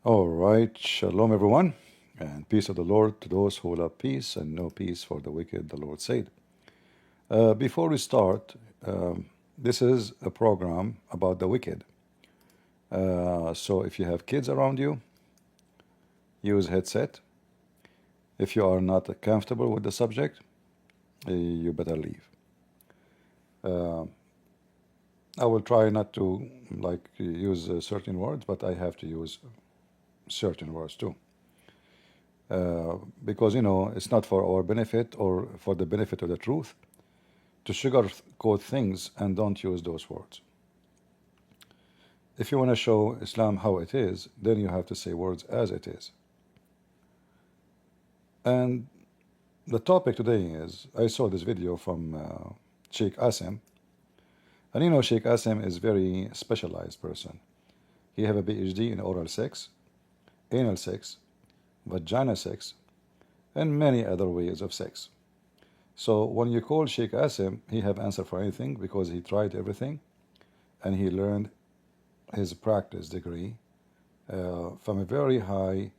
All right, shalom everyone, and peace of the Lord to those who love peace and no peace for the wicked, the Lord said. Before we start, this is a program about the wicked. So if you have kids around you, use headset. If you are not comfortable with the subject, you better leave. I will try not to use certain words, but I have to use certain words too. Because it's not for our benefit or for the benefit of the truth to sugarcoat things and don't use those words. If you want to show Islam how it is, then you have to say words as it is. And the topic today is, I saw this video from Sheikh Asim, and Sheikh Asim is very specialized person. He have a PhD in oral sex, anal sex, vagina sex, and many other ways of sex. So when you call Sheikh Asim, he have answer for anything because he tried everything, and he learned his practice degree from a very high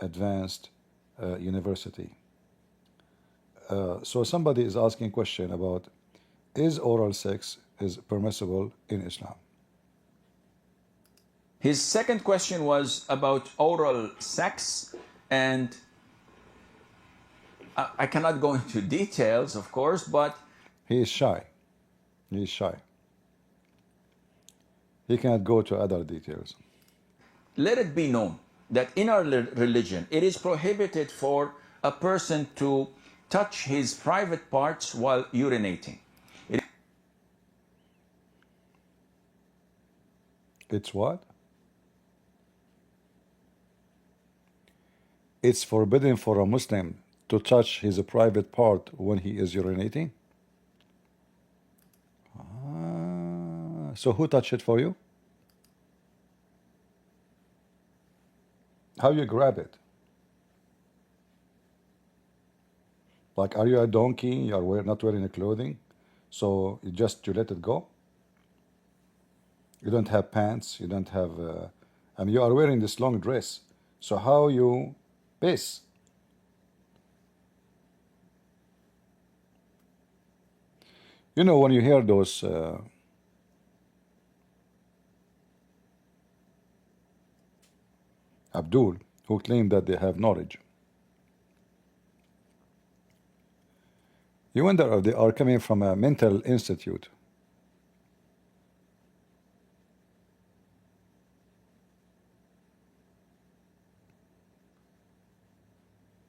advanced university. So somebody is asking a question about, is oral sex is permissible in Islam? His second question was about oral sex, and I cannot go into details, of course, but He is shy. He is shy. He cannot go to other details. let it be known that in our religion, it is prohibited for a person to touch his private parts while urinating. It's what? It's forbidden for a Muslim to touch his private part when he is urinating? So who touched it for you? How you grab it? Like, are you a donkey? You are not wearing a clothing, so you let it go? You don't have pants. You don't have. You are wearing this long dress. So how you piss? When you hear those Abdul who claim that they have knowledge, you wonder if they are coming from a mental institute.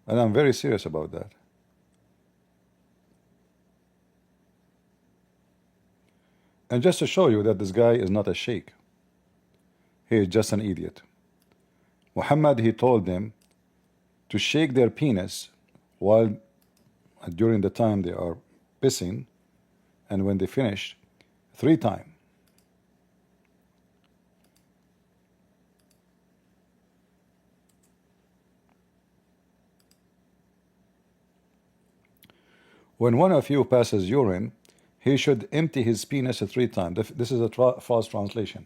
And I'm very serious about that. And just to show you that this guy is not a sheikh, he is just an idiot. Muhammad, he told them to shake their penis while during the time they are pissing, and when they finish, 3 times. When one of you passes urine, he should empty his penis 3 times. This is a false translation.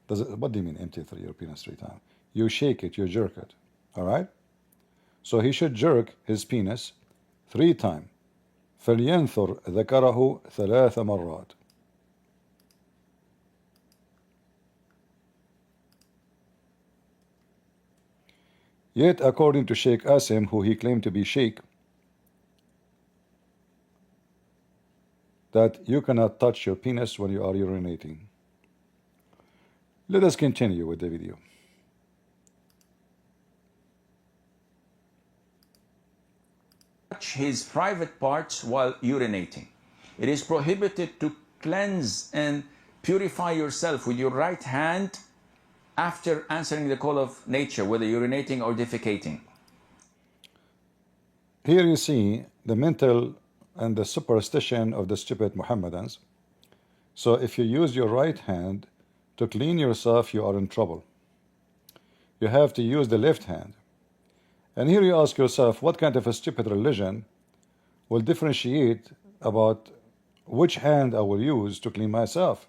What do you mean empty your penis 3 times? You shake it, you jerk it. All right? So he should jerk his penis 3 times. فلينثر ذكره 3 مرات. Yet, according to Sheikh Asim, who he claimed to be sheikh, that you cannot touch your penis when you are urinating. Let us continue with the video. Touch his private parts while urinating. It is prohibited to cleanse and purify yourself with your right hand after answering the call of nature, whether urinating or defecating. Here you see the mental and the superstition of the stupid Muhammadans. So if you use your right hand to clean yourself, you are in trouble. You have to use the left hand. And here you ask yourself, what kind of a stupid religion will differentiate about which hand I will use to clean myself?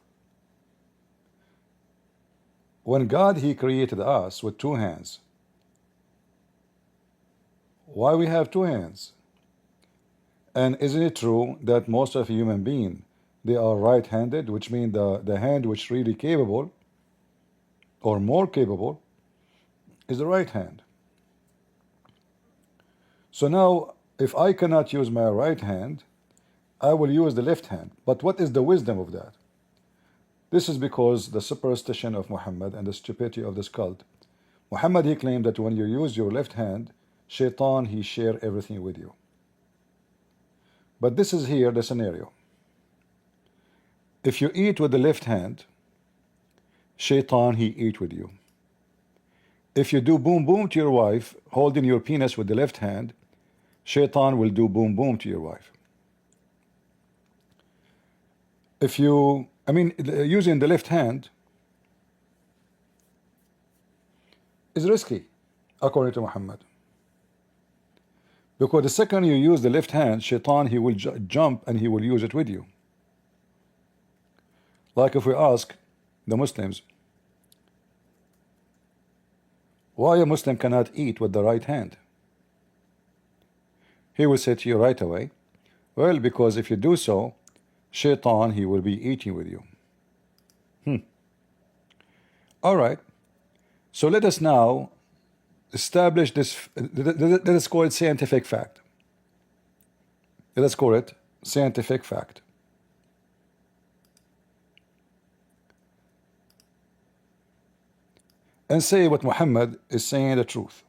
When God, He created us with two hands. Why we have two hands? And isn't it true that most of human beings, they are right-handed, which means the hand which really capable or more capable is the right hand. So now, if I cannot use my right hand, I will use the left hand. But what is the wisdom of that? This is because the superstition of Muhammad and the stupidity of this cult. Muhammad, he claimed that when you use your left hand, Shaitan, he share everything with you. But this is here the scenario. If you eat with the left hand, Shaitan, he eat with you. If you do boom boom to your wife, holding your penis with the left hand, Shaitan will do boom boom to your wife. If you, using the left hand is risky, according to Muhammad. Because the second you use the left hand, Shaitan, he will jump and he will use it with you. Like if we ask the Muslims, why a Muslim cannot eat with the right hand? He will say to you right away, well, because if you do so, Shaitan, he will be eating with you. All right. So let us now establish this. Let us call it scientific fact. Let us call it scientific fact. And say what Muhammad is saying the truth.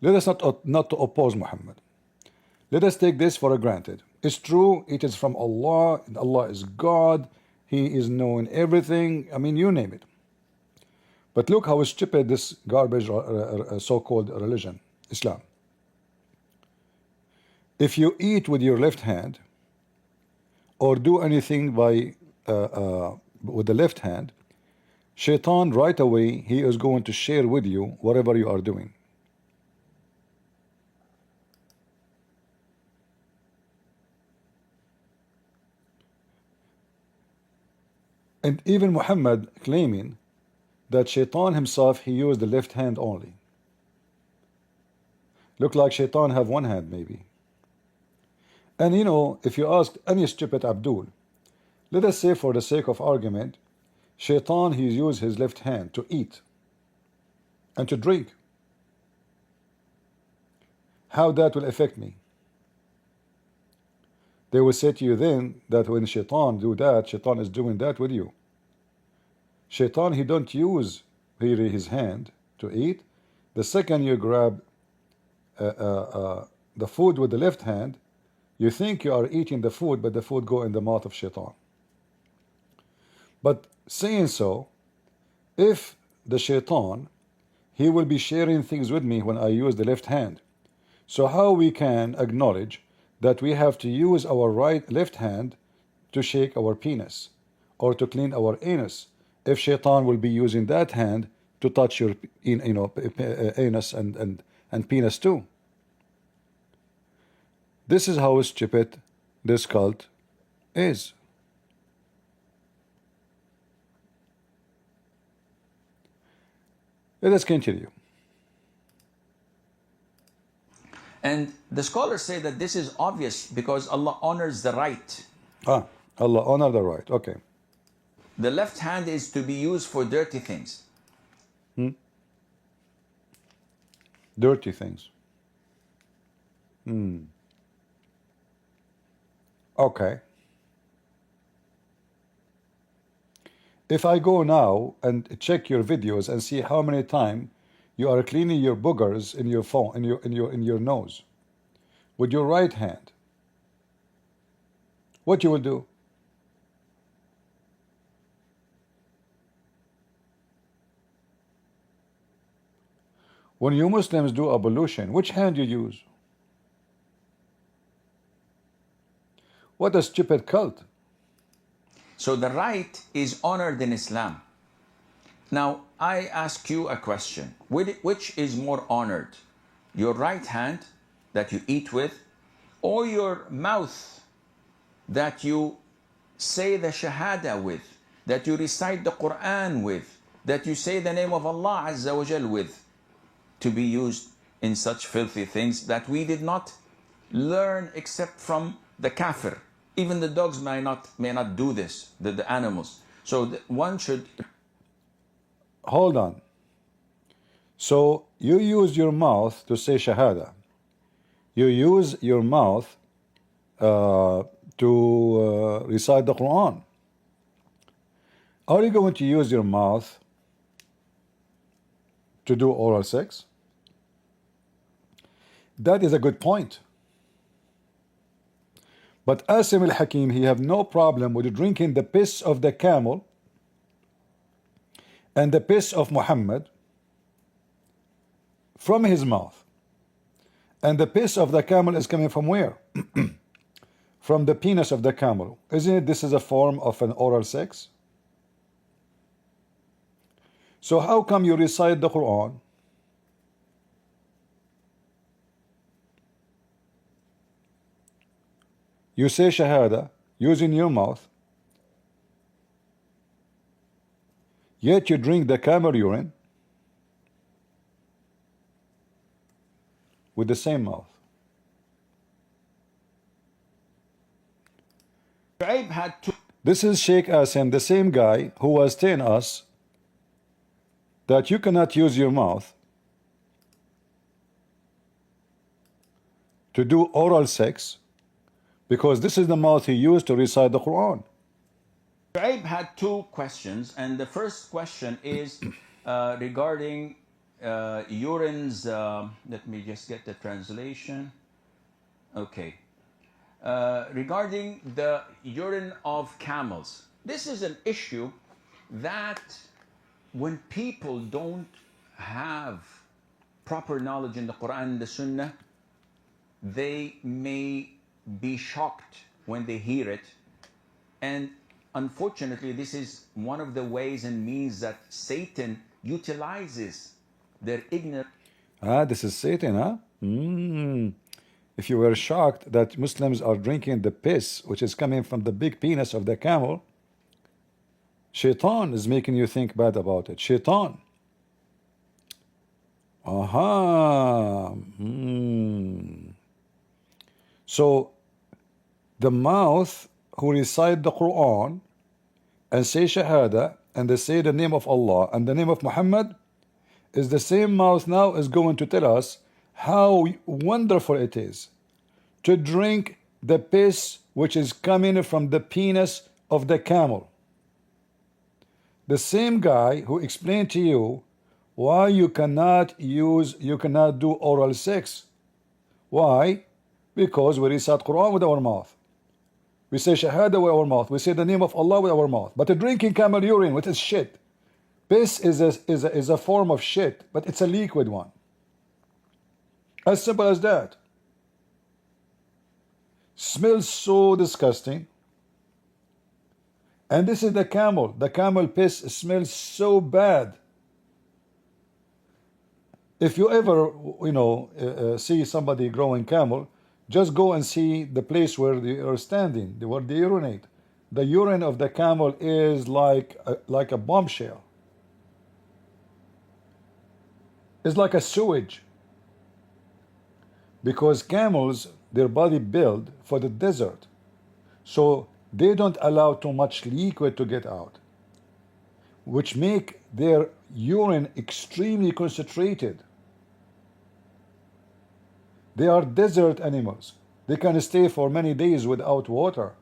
Let us not to oppose Muhammad. Let us take this for granted. It's true, it is from Allah, and Allah is God, He is knowing everything, you name it. But look how stupid this garbage so-called religion, Islam. If you eat with your left hand, or do anything by with the left hand, Shaitan right away, he is going to share with you whatever you are doing. And even Muhammad claiming that Shaitan himself, he used the left hand only. Look like Shaitan have one hand maybe. And if you ask any stupid Abdul, let us say for the sake of argument, Shaitan, he used his left hand to eat and to drink. How that will affect me? They will say to you then that when Shaitan do that, Shaitan is doing that with you. Shaitan, he don't use really his hand to eat. The second you grab the food with the left hand, you think you are eating the food, but the food go in the mouth of Shaitan. But saying so, if the Shaitan, he will be sharing things with me when I use the left hand. So how we can acknowledge that we have to use our left hand to shake our penis or to clean our anus, if Shaitan will be using that hand to touch your anus and penis too? This is how stupid this cult is. Let us continue. And the scholars say that this is obvious because Allah honors the right. Allah honor the right. Okay. The left hand is to be used for dirty things. Dirty things. Okay. If I go now and check your videos and see how many times you are cleaning your boogers in your phone, in your nose, with your right hand, what you will do? When you Muslims do ablution, which hand you use? What a stupid cult. So the right is honored in Islam. Now, I ask you a question. Which is more honored? Your right hand that you eat with, or your mouth that you say the Shahada with? that you recite the Quran with, that you say the name of Allah Azza wa Jal with, to be used in such filthy things that we did not learn except from the kafir. Even the dogs may not do this, the animals. So one should... Hold on. So you use your mouth to say Shahada. You use your mouth to recite the Quran. Are you going to use your mouth to do oral sex? That is a good point. But Asim al-Hakim, he have no problem with drinking the piss of the camel and the piss of Muhammad from his mouth. And the piss of the camel is coming from where? From the penis of the camel. Isn't it this is a form of an oral sex? So how come you recite the Quran you say Shahada using your mouth, yet you drink the camel urine with the same mouth? This is Sheikh Asim, the same guy who was telling us that you cannot use your mouth to do oral sex because this is the mouth he used to recite the Quran. Shu'aib had two questions, and the first question is regarding urines. Let me just get the translation. Okay. Regarding the urine of camels. This is an issue that when people don't have proper knowledge in the Quran and the Sunnah, they may be shocked when they hear it. And unfortunately, this is one of the ways and means that Satan utilizes their ignorance. This is Satan, huh? If you were shocked that Muslims are drinking the piss, which is coming from the big penis of the camel, Shaitan is making you think bad about it. Shaitan. So the mouth who recite the Quran and say Shahada and they say the name of Allah and the name of Muhammad is the same mouth now is going to tell us how wonderful it is to drink the piss which is coming from the penis of the camel. The same guy who explained to you why you cannot do oral sex. Why? Because we recite Quran with our mouth. We say Shahada with our mouth. We say the name of Allah with our mouth. But drinking camel urine, which is shit. Piss is a form of shit, but it's a liquid one. As simple as that. Smells so disgusting. And this is the camel. The camel piss smells so bad. If you ever, see somebody growing camel, just go and see the place where they are standing, where they urinate. The urine of the camel is like a bombshell. It's like a sewage. Because camels, their body built for the desert. So they don't allow too much liquid to get out, which make their urine extremely concentrated. They are desert animals. They can stay for many days without water.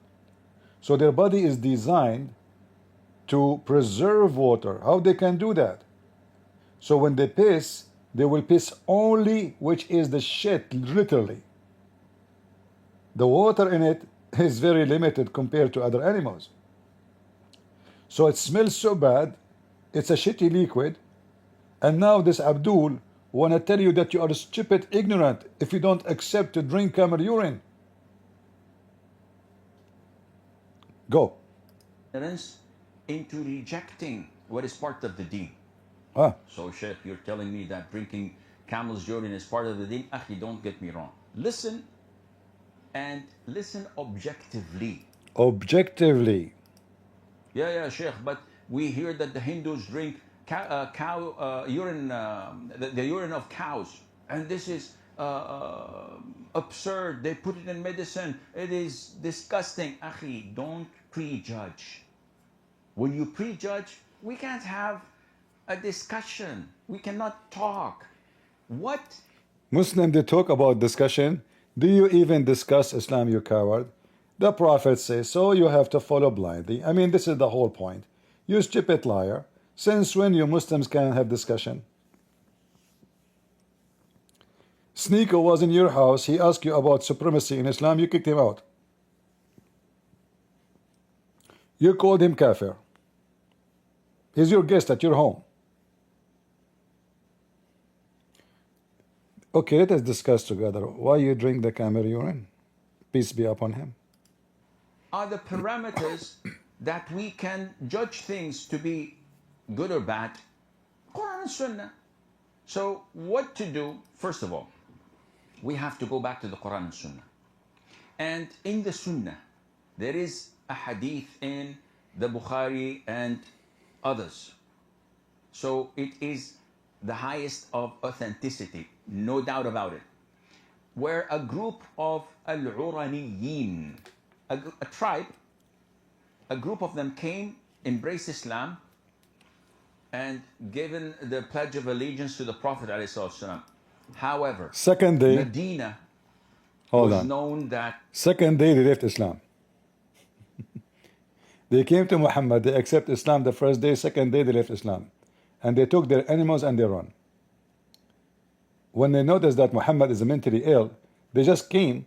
So their body is designed to preserve water. How they can do that? So when they piss, they will piss only which is the shit, literally. The water in it is very limited compared to other animals. So it smells so bad, it's a shitty liquid, and now this Abdul want to tell you that you are stupid, ignorant, if you don't accept to drink camel urine. Go. Into rejecting what is part of the deen. So Sheikh, you're telling me that drinking camel's urine is part of the deen? Akhi, don't get me wrong. Listen, and listen objectively. Objectively. Yeah, Sheikh, but we hear that the Hindus drink cow urine, the urine of cows, and this is absurd. They put it in medicine. It is disgusting. Akhi, don't prejudge. When you prejudge, we can't have a discussion. We cannot talk. What? Muslim, they talk about discussion. Do you even discuss Islam, you coward? The Prophet says, so you have to follow blindly. I mean, this is the whole point. You stupid liar. Since when you Muslims can have discussion? Sneaker was in your house. He asked you about supremacy in Islam. You kicked him out. You called him kafir. He's your guest at your home. Okay, let us discuss together why you drink the camel urine. Peace be upon him. Are the parameters that we can judge things to be good or bad? Quran and Sunnah. So what to do? First of all, we have to go back to the Quran and Sunnah. And in the Sunnah, there is a hadith in the Bukhari and others. So it is the highest of authenticity, no doubt about it, where a group of Al-Uraniyin, a tribe, a group of them came, embraced Islam, and given the Pledge of Allegiance to the Prophet ﷺ. However, second day, Medina hold was on. known that Second day they left Islam. They came to Muhammad, they accept Islam the first day, second day they left Islam. And they took their animals and they run. When they noticed that Muhammad is mentally ill, they just came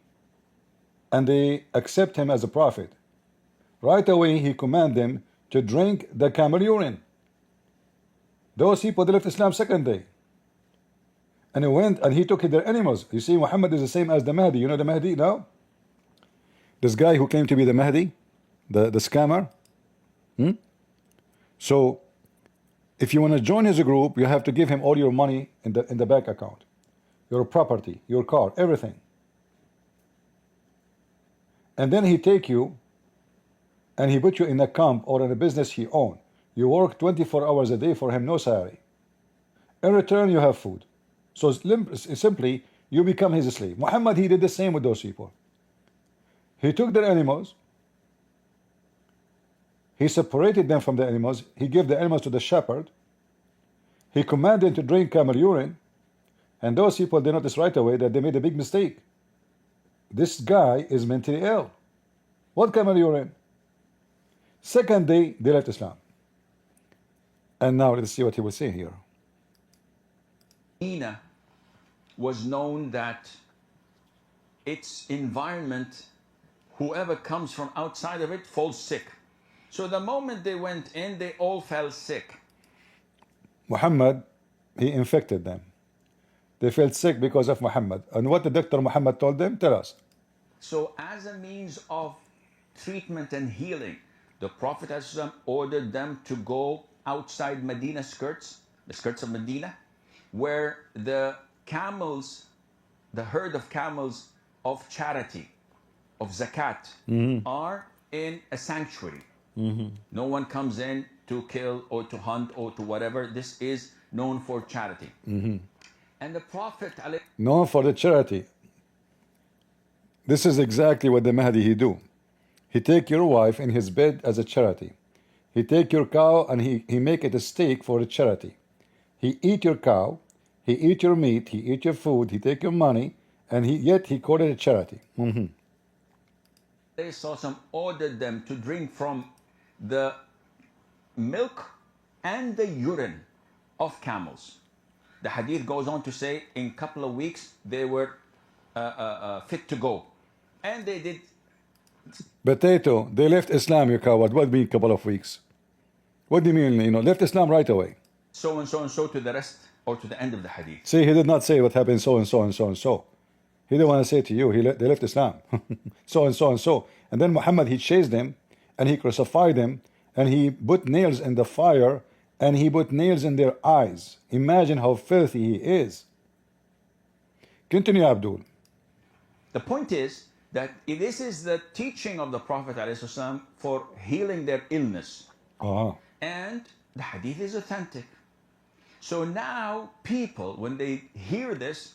and they accept him as a prophet. Right away he commanded them to drink the camel urine. Those people, they left Islam second day. And he went and he took their animals. You see, Muhammad is the same as the Mahdi. You know the Mahdi now? This guy who came to be the Mahdi, the scammer. So if you want to join his group, you have to give him all your money in the bank account, your property, your car, everything. And then he take you and he put you in a camp or in a business he owned. You work 24 hours a day for him, no salary. In return, you have food. So simply, you become his slave. Muhammad, he did the same with those people. He took their animals. He separated them from the animals. He gave the animals to the shepherd. He commanded them to drink camel urine. And those people, they noticed right away that they made a big mistake. This guy is mentally ill. What camel urine? Second day, they left Islam. And now let's see what he will say here. Medina was known that its environment, whoever comes from outside of it falls sick. So the moment they went in, they all fell sick. Muhammad, he infected them. They felt sick because of Muhammad. And what the Dr. Muhammad told them? Tell us. So as a means of treatment and healing, the Prophet ﷺ ordered them to go outside Medina skirts, the skirts of Medina, where the camels, the herd of camels of charity, of zakat, are in a sanctuary. No one comes in to kill or to hunt or to whatever. This is known for charity. And the Prophet Known for the charity. This is exactly what the Mahdi he do. He take your wife in his bed as a charity. He take your cow and he make it a steak for a charity. He eat your cow, he eat your meat, he eat your food, he take your money, and yet he called it a charity. ﷺ ordered them to drink from the milk and the urine of camels. The hadith goes on to say in a couple of weeks they were fit to go. And they did. Potato, they left Islam, you coward. What mean couple of weeks? What do you mean, left Islam right away? So and so and so to the rest or to the end of the hadith. See, he did not say what happened so and so and so and so. He didn't want to say to you, they left Islam. So and so and so. And then Muhammad, he chased them and he crucified them and he put nails in the fire and he put nails in their eyes. Imagine how filthy he is. Continue, Abdul. The point is that this is the teaching of the Prophet ﷺ for healing their illness. And the hadith is authentic. So now people, when they hear this,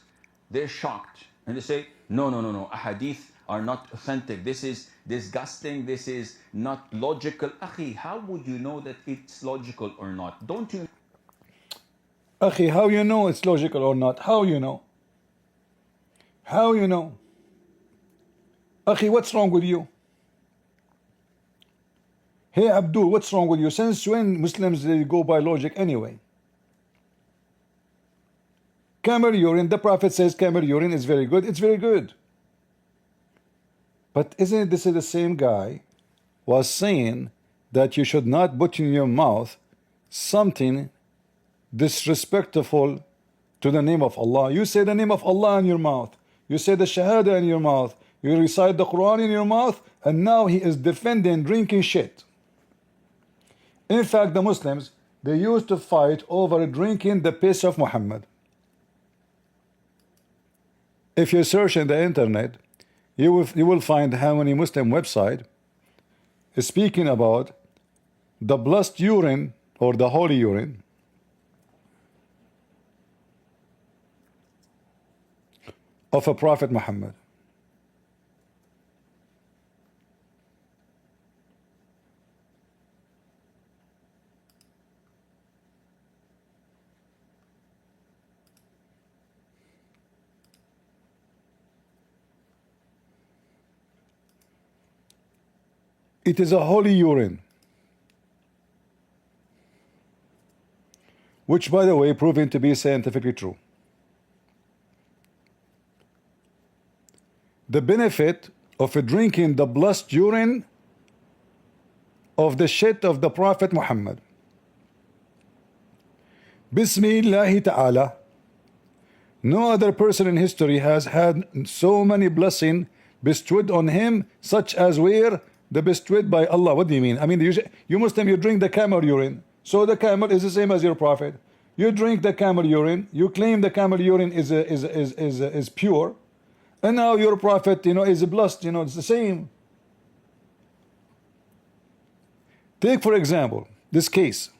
they're shocked. And they say, no, no, no, no, hadith are not authentic. This is disgusting. This is not logical. Akhi, how would you know that it's logical or not? Don't you? Akhi, how you know it's logical or not? How you know? How you know? Akhi, what's wrong with you? Hey Abdul, what's wrong with you? Since when Muslims they go by logic anyway? Camel urine, the Prophet says camel urine is very good. It's very good. But isn't this the same guy was saying that you should not put in your mouth something disrespectful to the name of Allah? You say the name of Allah in your mouth. You say the Shahada in your mouth. You recite the Quran in your mouth. And now he is defending drinking shit. In fact, the Muslims, they used to fight over drinking the piss of Muhammad. If you search in the internet, you will find how many Muslim website is speaking about the blessed urine or the holy urine of a Prophet Muhammad. It is a holy urine, which by the way proven to be scientifically true. The benefit of drinking the blessed urine of the shit of the Prophet Muhammad. Bismillah ta'ala. No other person in history has had so many blessings bestowed on him, such as were the bestowed by Allah. What do you mean? I mean, you Muslim, you drink the camel urine. So the camel is the same as your Prophet. You drink the camel urine. You claim the camel urine is pure. And now your Prophet, is blessed. It's the same. Take, for example, this case.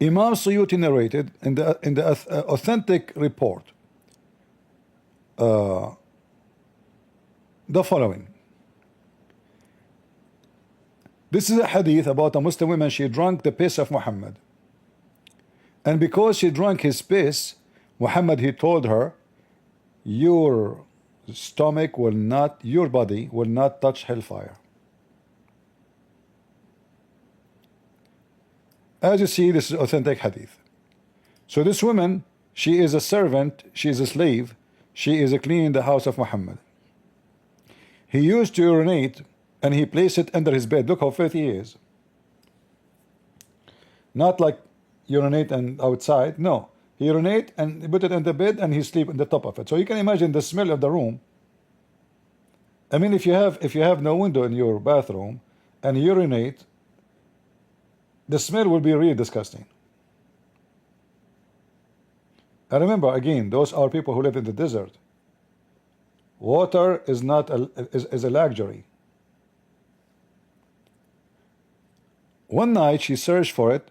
Imam Suyuti narrated in the authentic report the following. This is a hadith about a Muslim woman. She drank the piss of Muhammad. And because she drank his piss, Muhammad, he told her, your stomach will not, your body will not touch hellfire. As you see, this is authentic hadith. So this woman, she is a servant, she is a slave, she is cleaning the house of Muhammad. He used to urinate and he placed it under his bed. Look how filthy he is. Not like urinate and outside. No, he urinate and he put it in the bed and he sleep on the top of it. So you can imagine the smell of the room. I mean, if you have no window in your bathroom and you urinate, the smell will be really disgusting. And remember, again, those are people who live in the desert. Water is not is a luxury. One night she searched for it.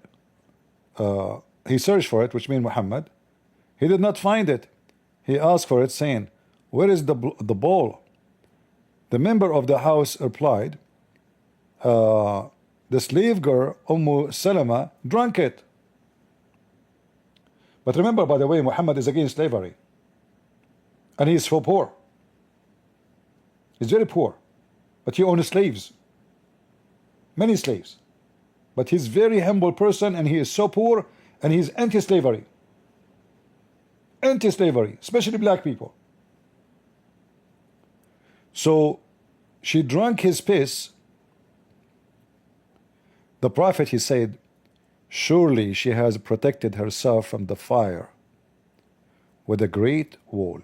He searched for it, which means Muhammad. He did not find it. He asked for it, saying, "Where is the bowl?" The member of the house replied, the slave girl Salama drank it. But remember, by the way, Muhammad is against slavery, and he is so poor. He's very poor, but he owns slaves, many slaves. But he's very humble person, and he is so poor, and he's anti-slavery. Anti-slavery, especially black people. So she drank his piss. The Prophet, he said, surely she has protected herself from the fire with a great wall.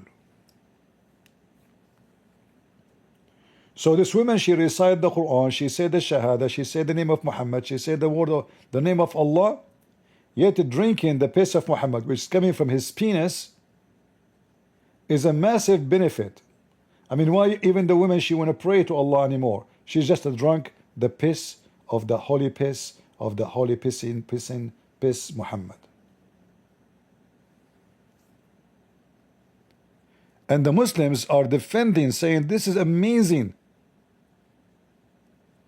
So this woman, she recited the Quran, she said the Shahada, she said the name of Muhammad, she said the name of Allah, yet drinking the piss of Muhammad, which is coming from his penis, is a massive benefit. I mean, why even the woman, she want to pray to Allah anymore? She's just drunk the piss of the holy piss, of the holy piss Muhammad. And the Muslims are defending, saying this is amazing.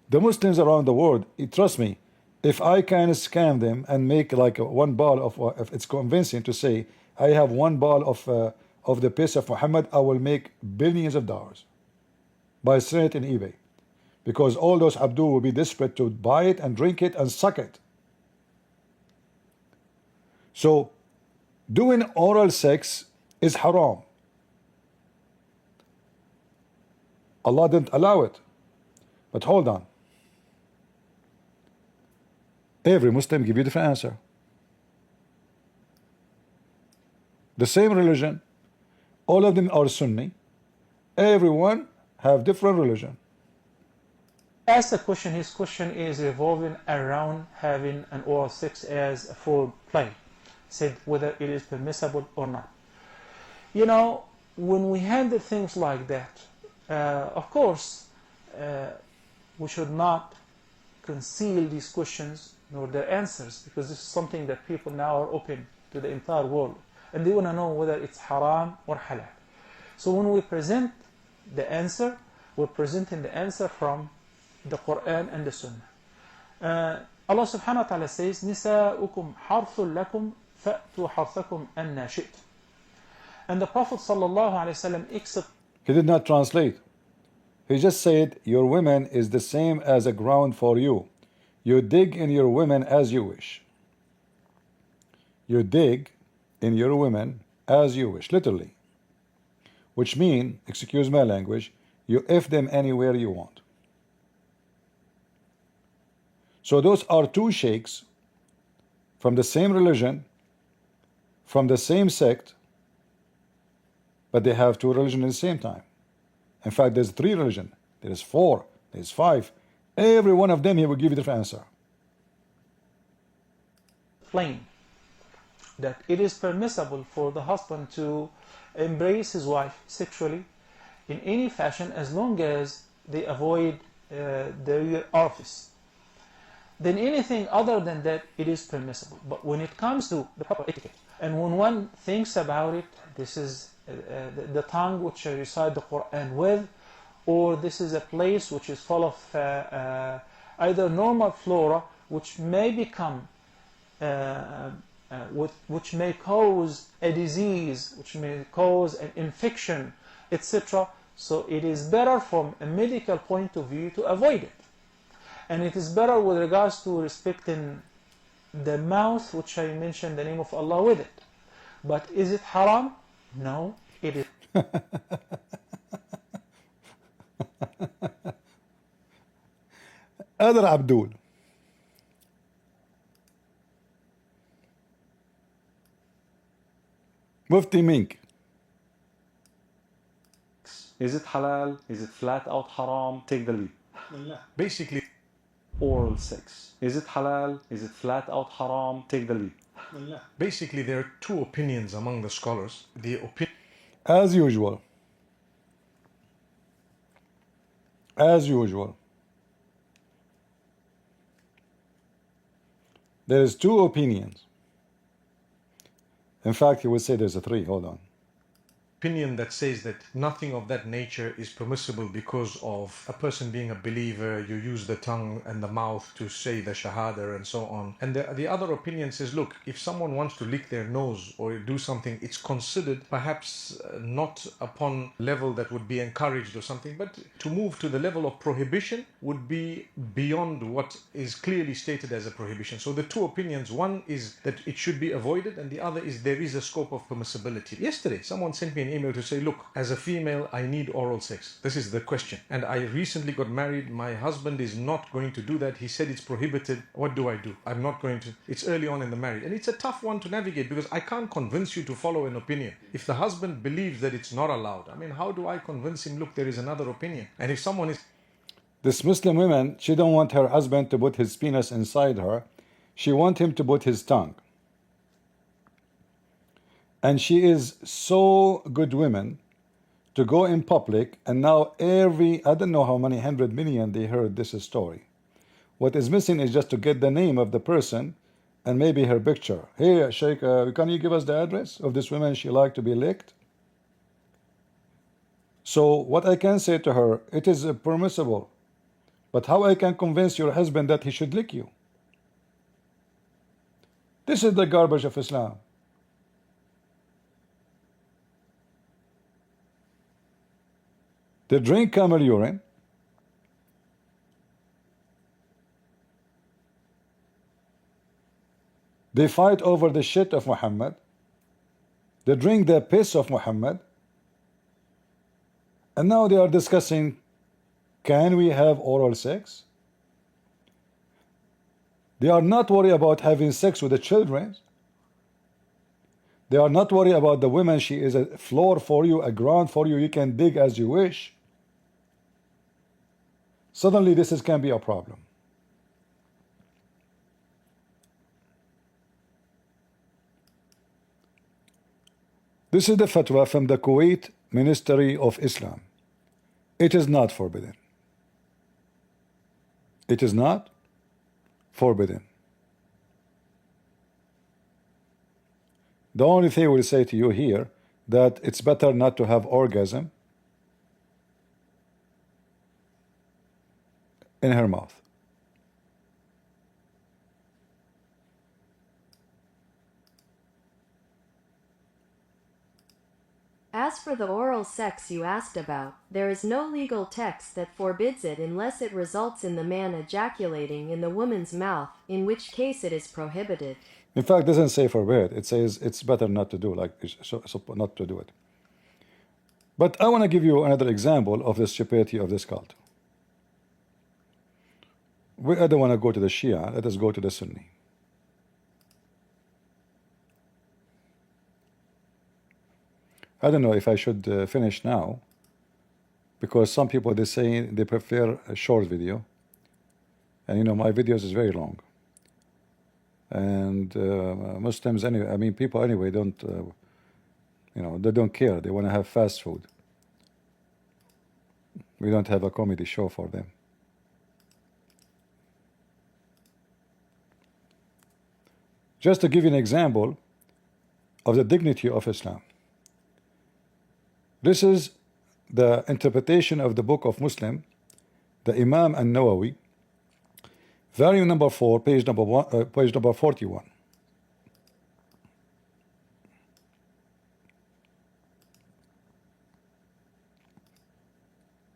The Muslims around the world, trust me, if I can scam them and make like one ball of, if it's convincing to say I have one ball of the piss of Muhammad, I will make billions of dollars by selling it in eBay, because all those Abdul will be desperate to buy it and drink it and suck it. So doing oral sex is haram. Allah didn't allow it. But hold on. Every Muslim give you a different answer. The same religion, all of them are Sunni. Everyone have different religion. Ask the question, his question is revolving around having an oral sex as a foreplay. Said whether it is permissible or not. You know, when we handle things like that, of course, we should not conceal these questions nor their answers, because this is something that people now are open to the entire world, and they want to know whether it's haram or halal. So when we present the answer, we're presenting the answer from the Quran and the Sunnah. Allah subhanahu wa ta'ala says, نِسَاؤُكُمْ حَرْثٌ لَكُمْ فَأْتُوا حَرْثَكُمْ أَنَّا شِئْتُمْ. And the Prophet sallallahu alaihi wasallam, he did not translate. He just said, your women is the same as a ground for you. You dig in your women as you wish. You dig in your women as you wish, literally. Which mean, excuse my language, you F them anywhere you want. So those are two sheikhs from the same religion, from the same sect, but they have two religions at the same time. In fact, there's three religions, there's four, there's five. Every one of them, he will give you a different answer. Plain that it is permissible for the husband to embrace his wife sexually in any fashion as long as they avoid their orifice. Then anything other than that, it is permissible. But when it comes to the proper etiquette, and when one thinks about it, this is the tongue which I recite the Quran with, or this is a place which is full of either normal flora which may become which may cause a disease, which may cause an infection, etc. So it is better from a medical point of view to avoid it. And it is better with regards to respecting the mouth, which I mentioned the name of Allah with it. But is it haram? No, it is. Other Abdul. Mufti Mink. Is it halal? Is it flat out haram? Take the lead. Basically, Oral sex. Is it halal? Is it flat out haram? Take the lead. basically, there are two opinions among the scholars. The opinion As usual. As usual. There is two opinions. In fact, he would say there's a three. Hold on. that says that nothing of that nature is permissible because of a person being a believer. You use the tongue and the mouth to say the shahada and so on. And the other opinion says, look, if someone wants to lick their nose or do something, it's considered perhaps not upon level that would be encouraged or something, but to move to the level of prohibition would be beyond what is clearly stated as a prohibition. So the two opinions, one is that it should be avoided, and the other is there is a scope of permissibility. Yesterday, someone sent me an email to say, look, as a female, I need oral sex. This is the question. And I recently got married. My husband is not going to do that. He said it's prohibited. What do I do? I'm not going to. It's early on in the marriage. And it's a tough one to navigate because I can't convince you to follow an opinion. If the husband believes that it's not allowed, I mean, how do I convince him, look, there is another opinion? And if someone is... This Muslim woman, she don't want her husband to put his penis inside her. She want him to put his tongue. And she is so good woman to go in public, and now I don't know how many 100 million they heard this story. What is missing is just to get the name of the person and maybe her picture. Hey, Sheikh, can you give us the address of this woman she like to be licked? So what I can say to her, it is permissible, but how I can convince your husband that he should lick you? This is the garbage of Islam. They drink camel urine. They fight over the shit of Muhammad. They drink the piss of Muhammad. And now they are discussing, can we have oral sex? They are not worried about having sex with the children. They are not worried about the woman. She is a floor for you, a ground for you. You can dig as you wish. Suddenly this can be a problem. This is the fatwa from the Kuwait Ministry of Islam. It is not forbidden. It is not forbidden. The only thing we'll say to you here, that it's better not to have orgasm in her mouth. As for the oral sex you asked about, there is no legal text that forbids it unless it results in the man ejaculating in the woman's mouth, in which case it is prohibited. In fact, it doesn't say forbid. It says it's better not to do, like so not to do it. But I want to give you another example of the stupidity of this cult. We don't want to go to the Shia. Let us go to the Sunni. I don't know if I should finish now, because some people, they say they prefer a short video, and you know my videos is very long. And Muslims anyway, I mean people anyway, don't you know, they don't care. They want to have fast food. We don't have a comedy show for them. Just to give you an example of the dignity of Islam. This is the interpretation of the book of Muslim, the Imam an-Nawawi, volume number 4, page number 41.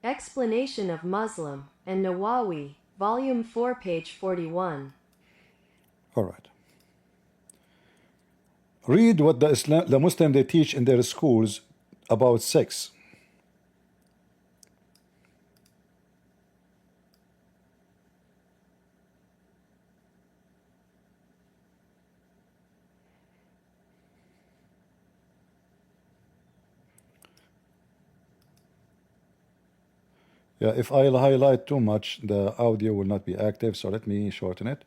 Explanation of Muslim and Nawawi, volume 4, page 41. All right. Read what the Muslim they teach in their schools about sex. Yeah, if I highlight too much, the audio will not be active, so let me shorten it.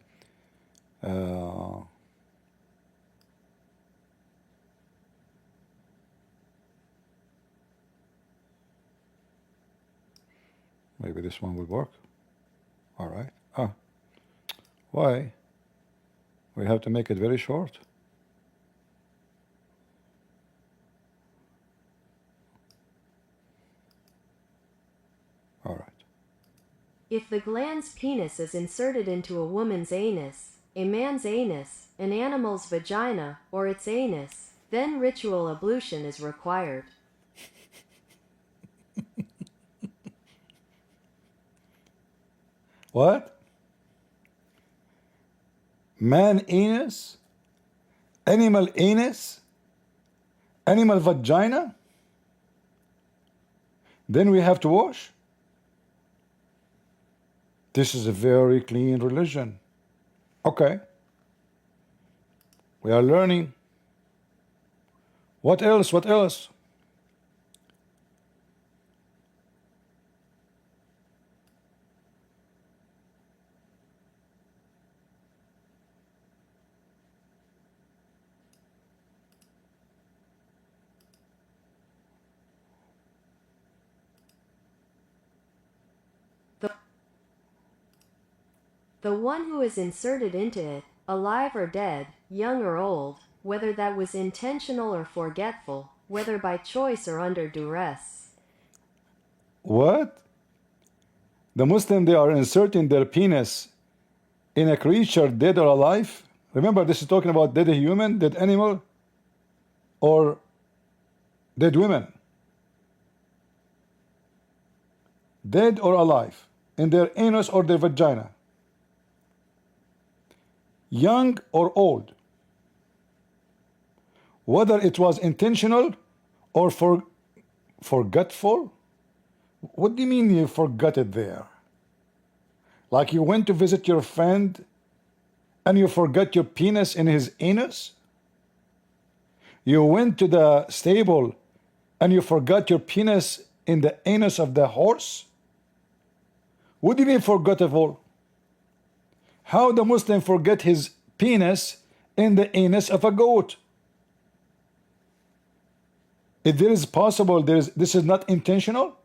Maybe this one will work. All right. Why? We have to make it very short. All right. If the gland's penis is inserted into a woman's anus, a man's anus, an animal's vagina, or its anus, then ritual ablution is required. What? Man anus? Animal anus? Animal vagina? Then we have to wash? This is a very clean religion. Okay. We are learning. What else? What else? The one who is inserted into it, alive or dead, young or old, whether that was intentional or forgetful, whether by choice or under duress. What? The Muslim, they are inserting their penis in a creature, dead or alive? Remember, this is talking about dead human, dead animal, or dead women. Dead or alive, in their anus or their vagina. Young or old. Whether it was intentional or forgetful. What do you mean you forgot it there? Like you went to visit your friend and you forgot your penis in his anus? You went to the stable and you forgot your penis in the anus of the horse? What do you mean forgettable? How the Muslim forget his penis in the anus of a goat? If there is possible, this is not intentional?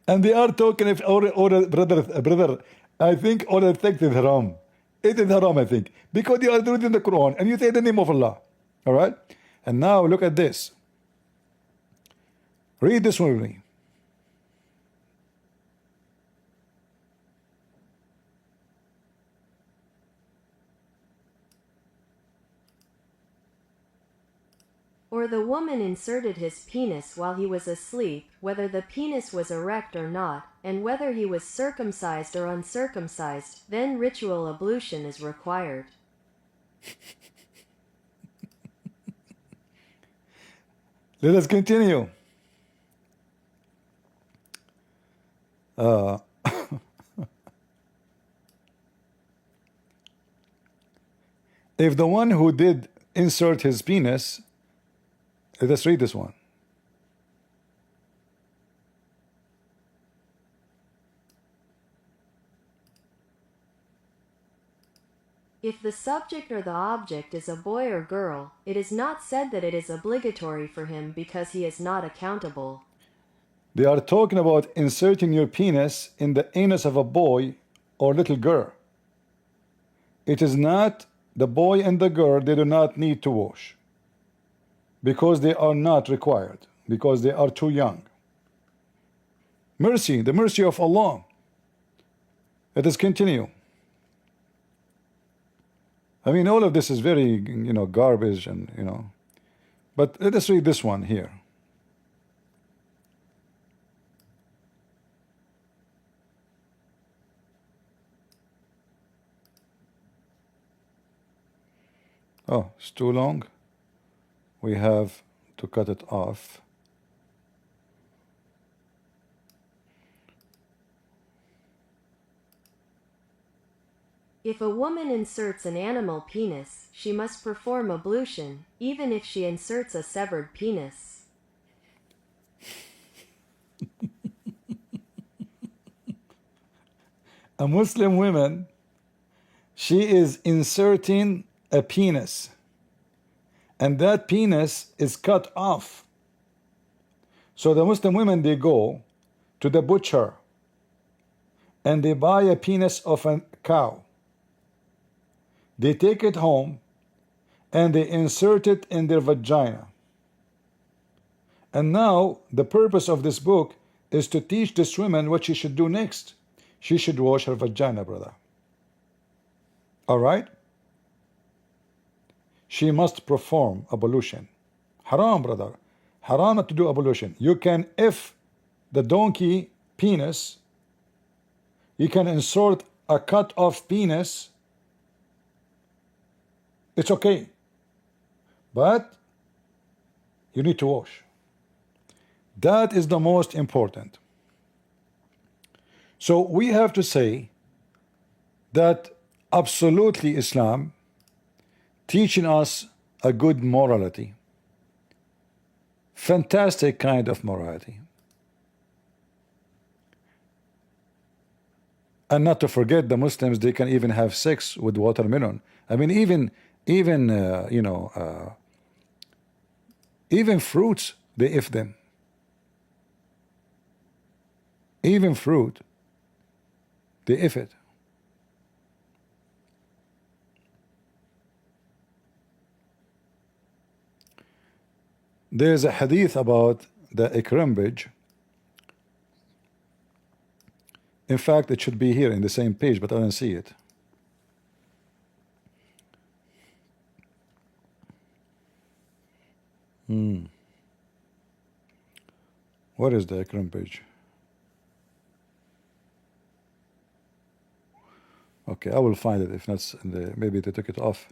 And they are talking if brother, I think oral sex is haram. It is haram, I think, because you are reading the Quran and you say the name of Allah. All right. And now look at this. Read this one with me. Or the woman inserted his penis while he was asleep, whether the penis was erect or not, and whether he was circumcised or uncircumcised, then ritual ablution is required. Let us continue. If the one who did insert his penis, let's read this one. If the subject or the object is a boy or girl, it is not said that it is obligatory for him because he is not accountable. They are talking about inserting your penis in the anus of a boy or little girl. It is not the boy and the girl, they do not need to wash because they are not required, because they are too young. Mercy, the mercy of Allah. Let us continue. I mean, all of this is very, garbage and, but let us read this one here. Oh, it's too long. We have to cut it off. If a woman inserts an animal penis, she must perform ablution, even if she inserts a severed penis. A Muslim woman, she is inserting a penis, and that penis is cut off. So the Muslim women, they go to the butcher and they buy a penis of a cow. They take it home and they insert it in their vagina. And now the purpose of this book is to teach this woman what she should do next. She should wash her vagina, brother. All right? She must perform ablution. Haram, brother. Haram not to do ablution. You can, if the donkey penis, you can insert a cut off penis, it's okay. But you need to wash. That is the most important. So we have to say that absolutely Islam teaching us a good morality, fantastic kind of morality. And not to forget, the Muslims, they can even have sex with watermelon. I mean, even fruits, they eat them. Even fruit, they if it. There's a hadith about the ikrimbij. In fact, it should be here in the same page, but I don't see it. What is the ikrimbij? Okay, I will find it. If not, maybe they took it off.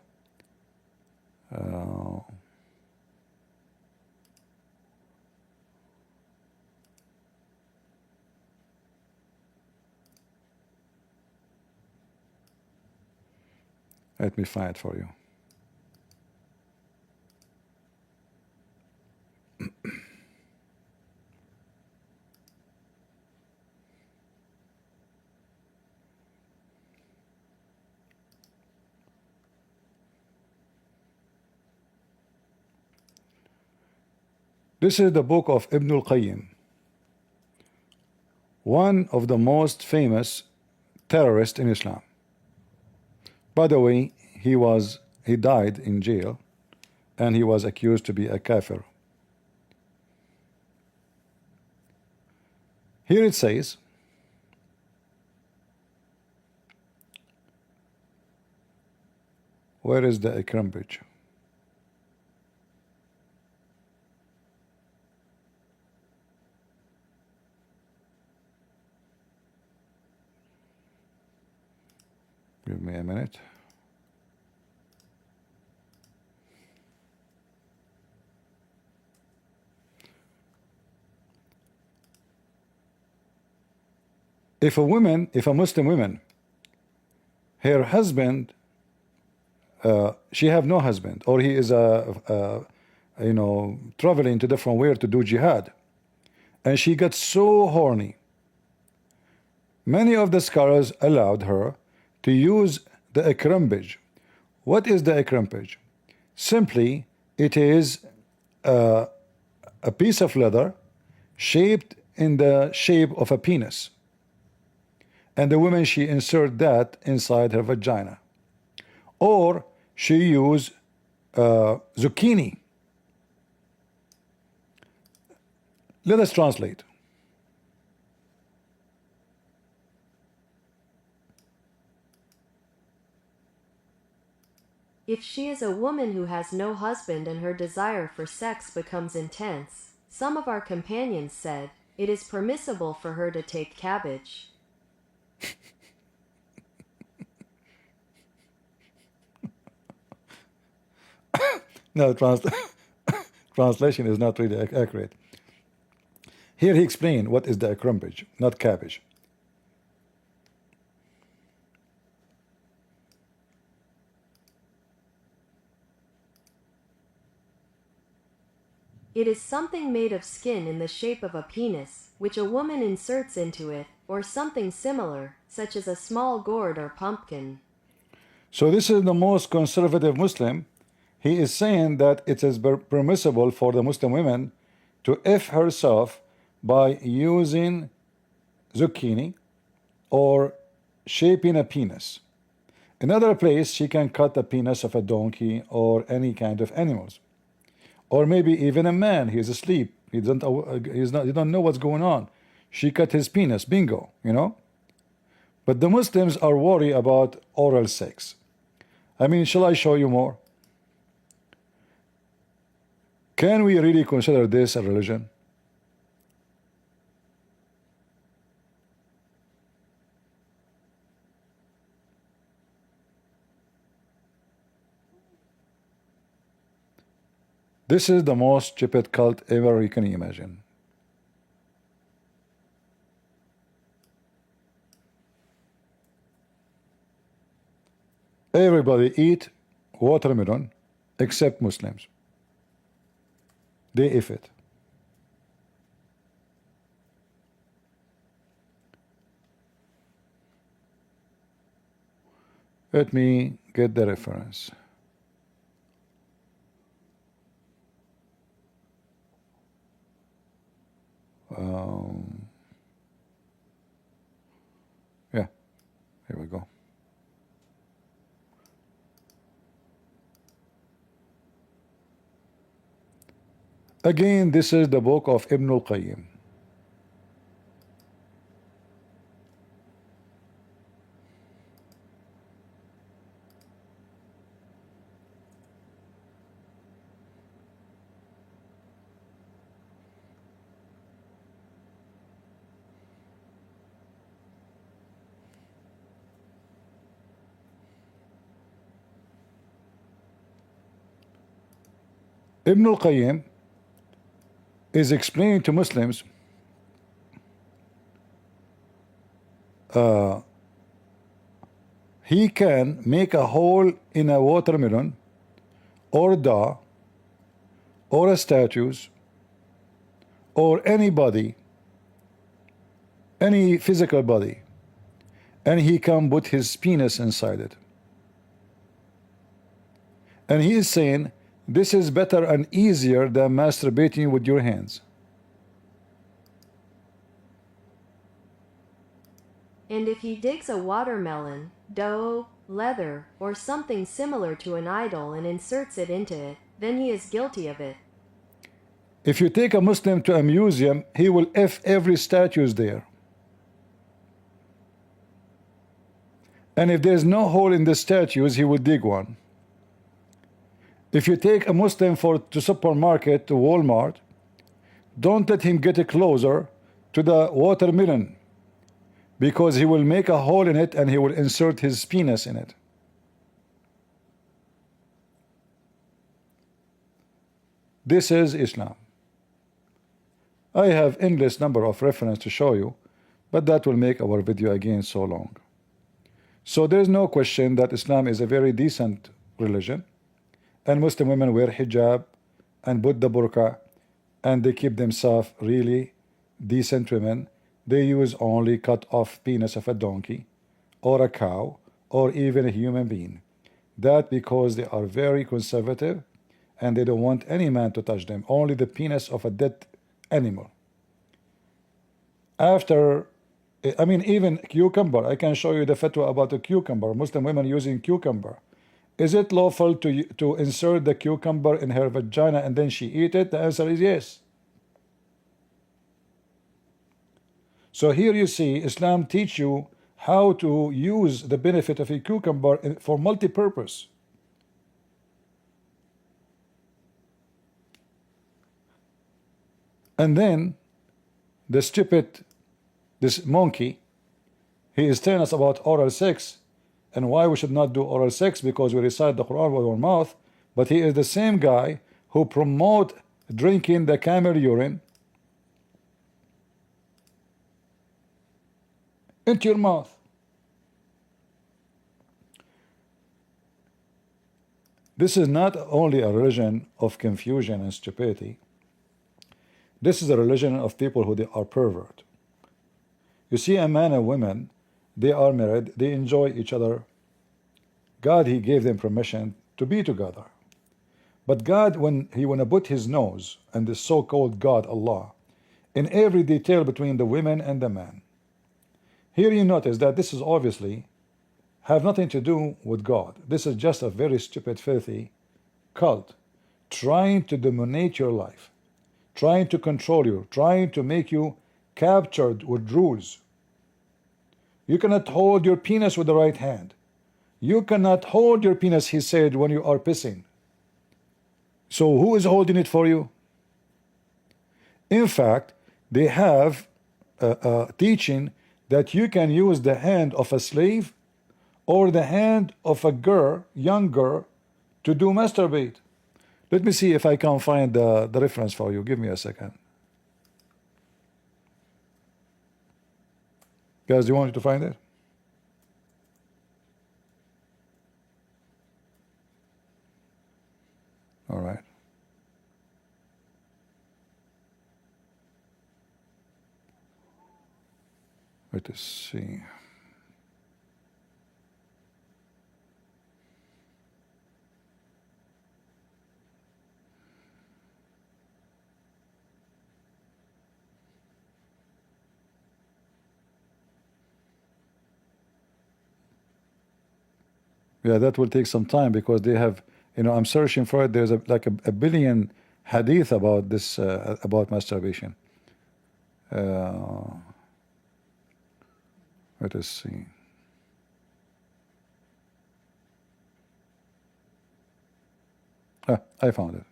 Let me find it for you. This is the book of Ibn al-Qayyim, one of the most famous terrorists in Islam. By the way, he died in jail, and he was accused to be a kafir. Here it says, where is the ikrimbij? Give me a minute. If a Muslim woman, her husband, she have no husband, or he is traveling to different where to do jihad, and she got so horny, many of the scholars allowed her to use the ikrimbij. What is the ikrimbij? Simply, it is a piece of leather shaped in the shape of a penis, and the woman, she insert that inside her vagina, or she use zucchini. Let us translate. If she is a woman who has no husband and her desire for sex becomes intense, some of our companions said, it is permissible for her to take cabbage. No, translation is not really accurate. Here he explained what is the ikrimbij, not cabbage. It is something made of skin in the shape of a penis, which a woman inserts into it, or something similar, such as a small gourd or pumpkin. So this is the most conservative Muslim. He is saying that it is permissible for the Muslim women to if herself by using zucchini or shaping a penis. Another place, she can cut the penis of a donkey or any kind of animals, or maybe even a man. He's asleep. He don't know what's going on. She cut his penis. Bingo. But the Muslims are worried about oral sex. I mean, shall I show you more? Can we really consider this a religion? This is the most stupid cult ever you can imagine. Everybody eat watermelon except Muslims. They if it. Let me get the reference. Again, this is the book of Ibn al-Qayyim. Ibn al-Qayyim is explaining to Muslims he can make a hole in a watermelon or da or a statues or anybody, any physical body, and he can put his penis inside it. And he is saying this is better and easier than masturbating with your hands. And if he digs a watermelon, dough, leather, or something similar to an idol and inserts it into it, then he is guilty of it. If you take a Muslim to a museum, he will F every statues there. And if there's no hole in the statues, he will dig one. If you take a Muslim to supermarket, to Walmart, don't let him get closer to the watermelon, because he will make a hole in it and he will insert his penis in it. This is Islam. I have endless number of references to show you, but that will make our video again so long. So there is no question that Islam is a very decent religion, and Muslim women wear hijab and put the burqa, and they keep themselves really decent women. They use only cut off penis of a donkey or a cow or even a human being. That because they are very conservative and they don't want any man to touch them, only the penis of a dead animal. After, I mean, even cucumber, I can show you the fatwa about the cucumber, Muslim women using cucumber. Is it lawful to insert the cucumber in her vagina and then she eat it? The answer is yes. So here you see Islam teach you how to use the benefit of a cucumber for multi-purpose. And then the stupid, this monkey, he is telling us about oral sex and why we should not do oral sex, because we recite the Quran with our mouth. But he is the same guy who promote drinking the camel urine into your mouth. This is not only a religion of confusion and stupidity. This is a religion of people who they are pervert. You see, a man and woman, they are married, they enjoy each other. God, he gave them permission to be together. But God, when he want to put his nose, and the so-called God, Allah, in every detail between the women and the man. Here you notice that this is obviously have nothing to do with God. This is just a very stupid, filthy cult trying to dominate your life, trying to control you, trying to make you captured with rules. You cannot hold your penis with the right hand. You cannot hold your penis, he said, when you are pissing. So who is holding it for you? In fact, they have teaching that you can use the hand of a slave or the hand of a girl, young girl, to do masturbate. Let me see if I can find the reference for you. Give me a second. Guys, do you want me to find it? All right. Let us see. Yeah, that will take some time because they have, I'm searching for it. There's like a billion hadith about this, about masturbation. Let us see. I found it.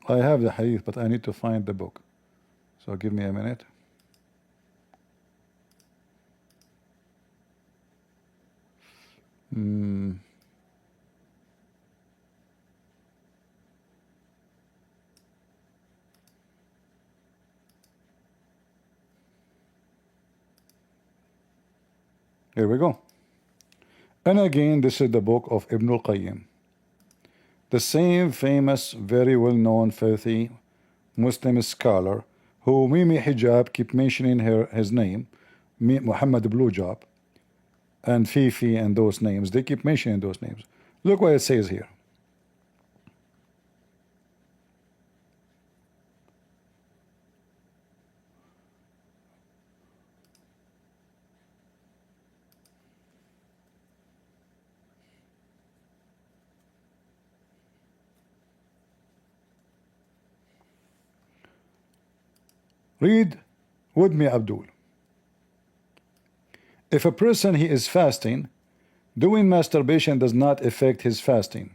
I have the hadith, but I need to find the book. So give me a minute. Here we go. And again, this is the book of Ibn al-Qayyim, the same famous, very well-known, filthy Muslim scholar who Mimi Hijab keep mentioning his name, Muhammad Blowjob, and Fifi, and those names. They keep mentioning those names. Look what it says here. Read with me, Abdul. If a person he is fasting, doing masturbation does not affect his fasting.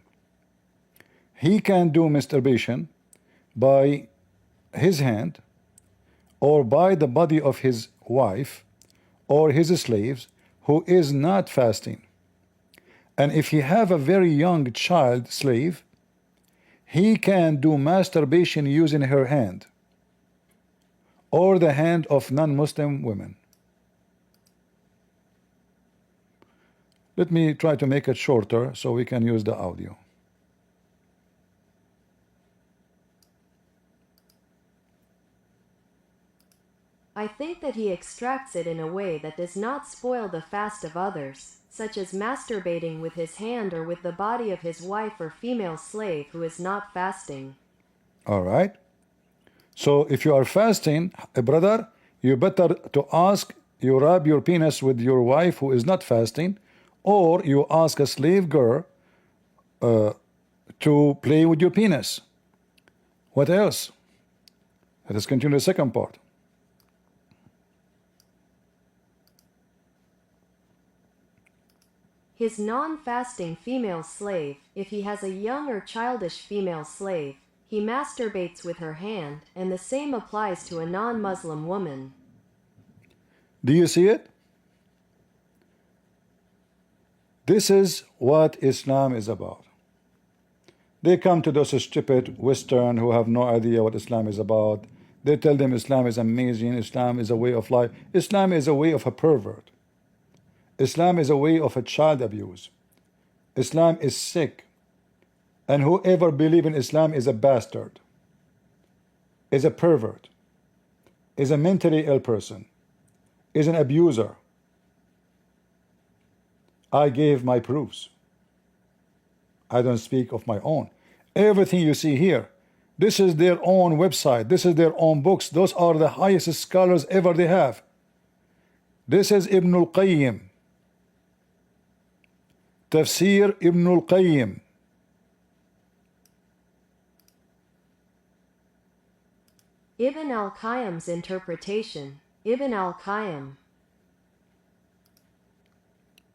He can do masturbation by his hand, or by the body of his wife or his slaves who is not fasting. And if he have a very young child slave, he can do masturbation using her hand or the hand of non-Muslim women. Let me try to make it shorter so we can use the audio. I think that he extracts it in a way that does not spoil the fast of others, such as masturbating with his hand or with the body of his wife or female slave who is not fasting. All right. So if you are fasting, brother, you better to ask, you rub your penis with your wife who is not fasting, or you ask a slave girl to play with your penis. What else? Let us continue the second part. His non-fasting female slave, if he has a young or childish female slave, he masturbates with her hand, and the same applies to a non-Muslim woman. Do you see it? This is what Islam is about. They come to those stupid Western who have no idea what Islam is about. They tell them Islam is amazing, Islam is a way of life. Islam is a way of a pervert. Islam is a way of a child abuse. Islam is sick. And whoever believes in Islam is a bastard, is a pervert, is a mentally ill person, is an abuser. I gave my proofs. I don't speak of my own. Everything you see here, this is their own website. This is their own books. Those are the highest scholars ever they have. This is Ibn al-Qayyim. Tafsir Ibn al-Qayyim. Ibn al-Qayyim's interpretation. Ibn al-Qayyim.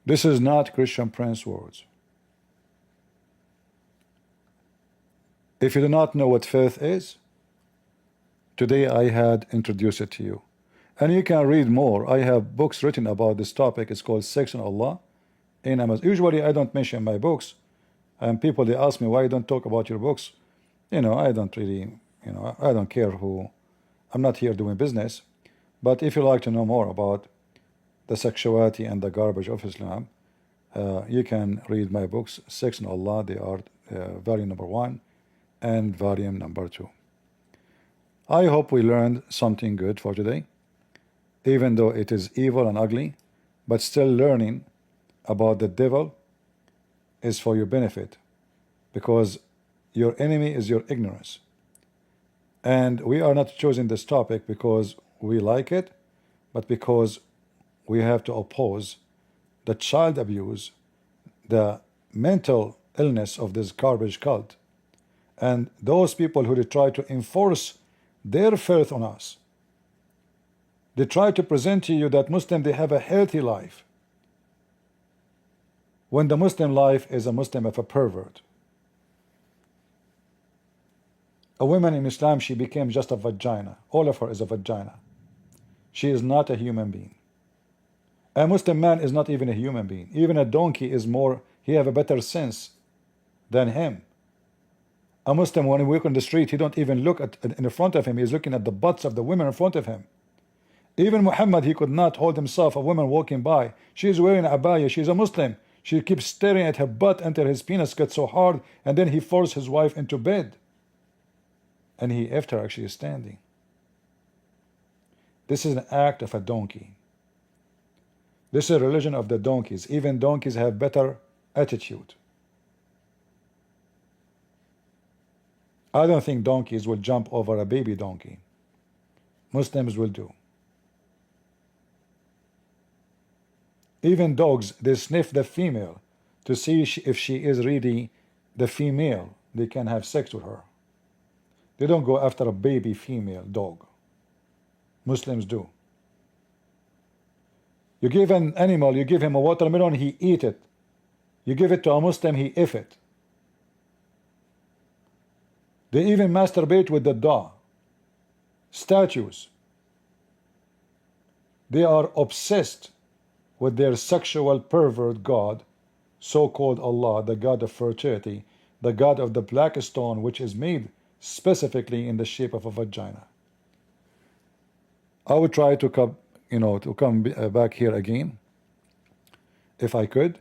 This is not Christian Prince words. If you do not know what faith is, today I had introduced it to you. And you can read more. I have books written about this topic. It's called Sex and Allah in Amazon. Usually I don't mention my books. And people, they ask me, why you don't talk about your books? You know, I don't really, I don't care who. I'm not here doing business. But if you like to know more about the sexuality and the garbage of Islam, you can read my books, Sex and Allah. They are volume number 1 and volume number 2. I hope we learned something good for today, even though it is evil and ugly, but still learning about the devil is for your benefit, because your enemy is your ignorance. And we are not choosing this topic because we like it, but because we have to oppose the child abuse, the mental illness of this garbage cult, and those people who try to enforce their faith on us. They try to present to you that Muslims, they have a healthy life, when the Muslim life is a Muslim of a pervert. A woman in Islam, she became just a vagina. All of her is a vagina. She is not a human being. A Muslim man is not even a human being. Even a donkey is more, he have a better sense than him. A Muslim, when he walk on the street, he don't even look at in front of him. He's looking at the butts of the women in front of him. Even Muhammad, he could not hold himself. A woman walking by, she's wearing a abaya, she's a Muslim. She keeps staring at her butt until his penis gets so hard, and then he forced his wife into bed. And he left her actually standing. This is an act of a donkey. This is a religion of the donkeys. Even donkeys have better attitude. I don't think donkeys will jump over a baby donkey. Muslims will do. Even dogs, they sniff the female to see if she is really the female. They can have sex with her. They don't go after a baby female dog. Muslims do. You give an animal, you give him a watermelon, he eat it. You give it to a Muslim, he eat it. They even masturbate with the dog. Statues. They are obsessed with their sexual pervert God, so-called Allah, the God of fertility, the God of the black stone, which is made specifically in the shape of a vagina. I would try to come, back here again, if I could.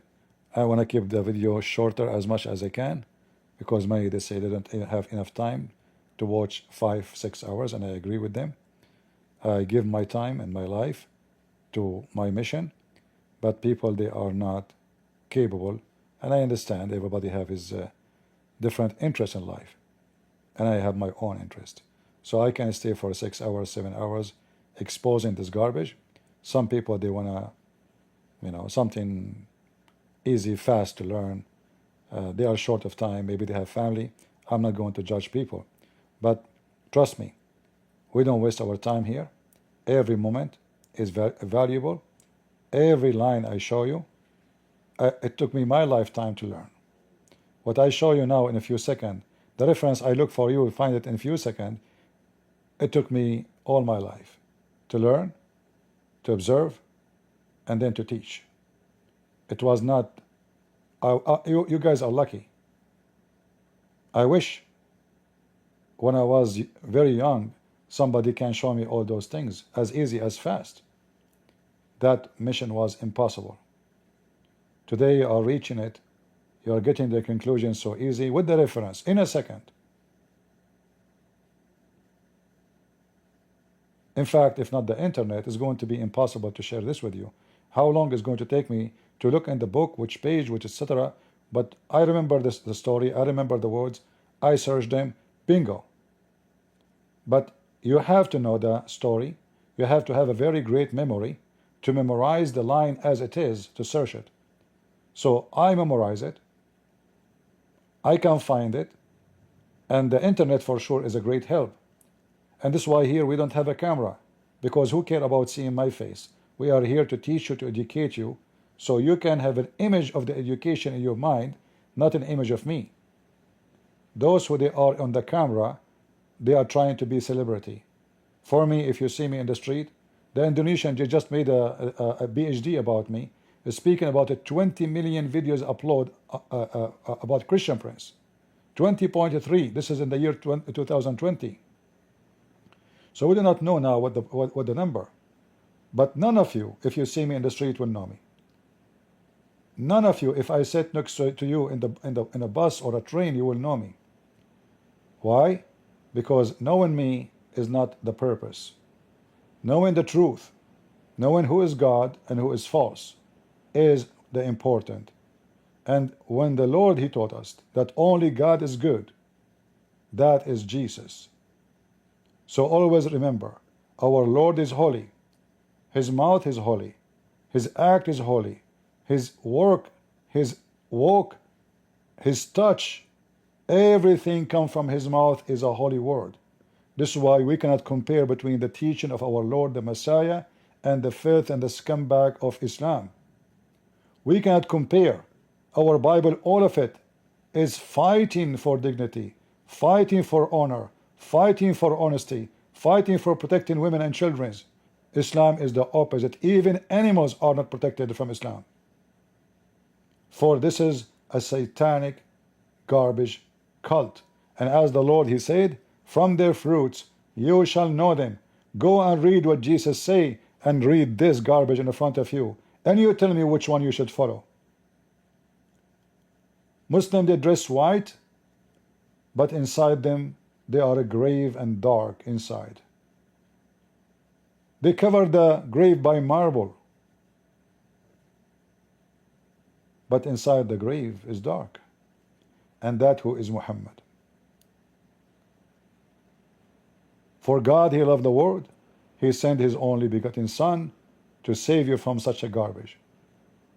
I want to keep the video shorter as much as I can, because many, they say they don't have enough time to watch 5-6 hours, and I agree with them. I give my time and my life to my mission, but people, they are not capable, and I understand everybody have his different interests in life, and I have my own interest. So I can stay for 6 hours, 7 hours exposing this garbage. Some people, they want to, something easy, fast to learn. They are short of time, maybe they have family. I'm not going to judge people, but trust me, we don't waste our time here. Every moment is valuable. Every line I show you, it took me my lifetime to learn. What I show you now in a few seconds, the reference I look for, you will find it in a few seconds. It took me all my life to learn, to observe, and then to teach. It was not, you guys are lucky. I wish when I was very young, somebody can show me all those things as easy as fast. That mission was impossible. Today you are reaching it. You are getting the conclusion so easy with the reference in a second. In fact, if not the internet, it's going to be impossible to share this with you. How long is going to take me to look in the book, which page, which etc. But I remember the story, I remember the words, I searched them, bingo. But you have to know the story. You have to have a very great memory to memorize the line as it is, to search it. So I memorize it, I can find it, and the internet for sure is a great help. And this is why here we don't have a camera, because who care about seeing my face? We are here to teach you, to educate you, so you can have an image of the education in your mind, not an image of me. Those who they are on the camera, they are trying to be celebrity. For me, if you see me in the street, the Indonesian just made a PhD about me, speaking about 20 million videos upload about Christian Prince. 20.3, this is in the year 2020. So we do not know now what the number. But none of you, if you see me in the street, will know me. None of you, if I sit next to you in a bus or a train, you will know me. Why? Because knowing me is not the purpose. Knowing the truth, knowing who is God and who is false, is the important. And when the Lord, He taught us that only God is good, that is Jesus. So always remember, our Lord is holy. His mouth is holy. His act is holy. His work, His walk, His touch, everything come from His mouth is a holy word. This is why we cannot compare between the teaching of our Lord the Messiah and the filth and the scumbag of Islam. We cannot compare. Our Bible, all of it, is fighting for dignity, fighting for honor, fighting for honesty, fighting for protecting women and children. Islam is the opposite. Even animals are not protected from Islam. For this is a satanic garbage cult. And as the Lord, He said, from their fruits you shall know them. Go and read what Jesus say and read this garbage in front of you. And you tell me which one you should follow. Muslims, they dress white, but inside them they are grave and dark inside. They cover the grave by marble, but inside the grave is dark. And that who is Muhammad. For God, He loved the world. He sent His only begotten Son to save you from such a garbage.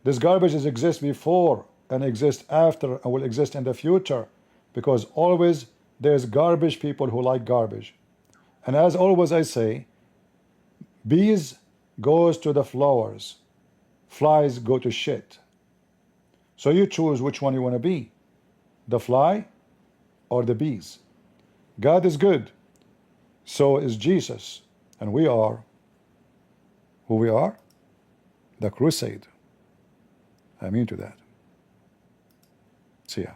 This garbage exists before and exists after and will exist in the future, because always there's garbage people who like garbage. And as always I say, bees goes to the flowers, flies go to shit. So you choose which one you want to be, the fly or the bees. God is good, so is Jesus, and we are who we are, the crusade. I mean to that. See ya.